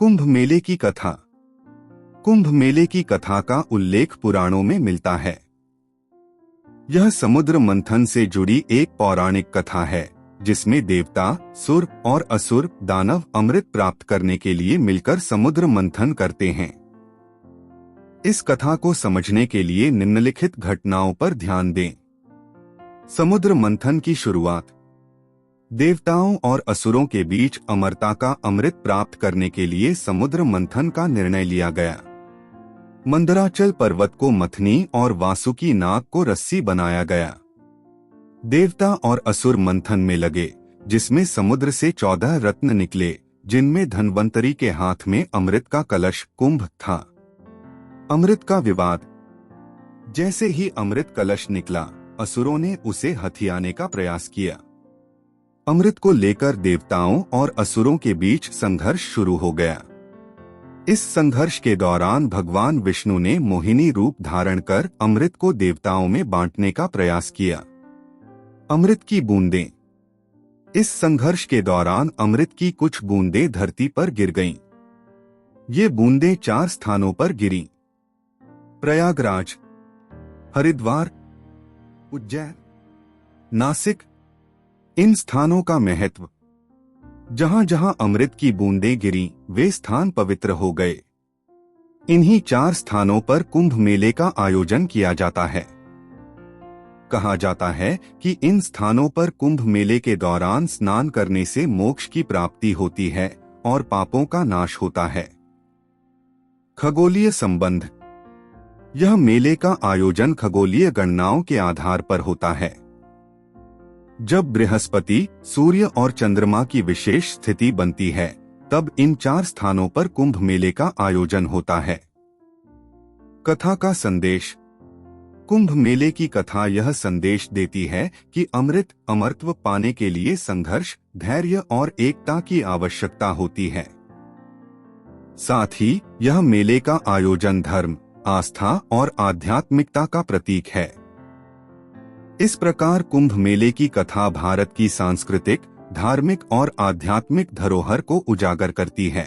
कुंभ मेले की कथा। कुंभ मेले की कथा का उल्लेख पुराणों में मिलता है। यह समुद्र मंथन से जुड़ी एक पौराणिक कथा है जिसमें देवता, सुर और असुर दानव अमृत प्राप्त करने के लिए मिलकर समुद्र मंथन करते हैं। इस कथा को समझने के लिए निम्नलिखित घटनाओं पर ध्यान दें। समुद्र मंथन की शुरुआत। देवताओं और असुरों के बीच अमरता का अमृत प्राप्त करने के लिए समुद्र मंथन का निर्णय लिया गया। मंदराचल पर्वत को मथनी और वासुकी नाग को रस्सी बनाया गया। देवता और असुर मंथन में लगे, जिसमें समुद्र से 14 रत्न निकले, जिनमें धन्वंतरी के हाथ में अमृत का कलश कुंभ था। अमृत का विवाद। जैसे ही अमृत कलश निकला, असुरों ने उसे हथियाने का प्रयास किया। अमृत को लेकर देवताओं और असुरों के बीच संघर्ष शुरू हो गया। इस संघर्ष के दौरान भगवान विष्णु ने मोहिनी रूप धारण कर अमृत को देवताओं में बांटने का प्रयास किया। अमृत की बूंदें। इस संघर्ष के दौरान अमृत की कुछ बूंदें धरती पर गिर गईं। ये बूंदें 4 स्थानों पर गिरीं: प्रयागराज, हरिद्वार, उज्जैन, नासिक। इन स्थानों का महत्व। जहां जहां अमृत की बूंदें गिरीं, वे स्थान पवित्र हो गए। इन्हीं 4 स्थानों पर कुंभ मेले का आयोजन किया जाता है। कहा जाता है कि इन स्थानों पर कुंभ मेले के दौरान स्नान करने से मोक्ष की प्राप्ति होती है और पापों का नाश होता है। खगोलीय संबंध। यह मेले का आयोजन खगोलीय गणनाओं के आधार पर होता है। जब बृहस्पति, सूर्य और चंद्रमा की विशेष स्थिति बनती है, तब इन 4 स्थानों पर कुंभ मेले का आयोजन होता है। कथा का संदेश। कुंभ मेले की कथा यह संदेश देती है कि अमृत अमरत्व पाने के लिए संघर्ष, धैर्य और एकता की आवश्यकता होती है। साथ ही यह मेले का आयोजन धर्म, आस्था और आध्यात्मिकता का प्रतीक है। इस प्रकार कुंभ मेले की कथा भारत की सांस्कृतिक, धार्मिक और आध्यात्मिक धरोहर को उजागर करती है।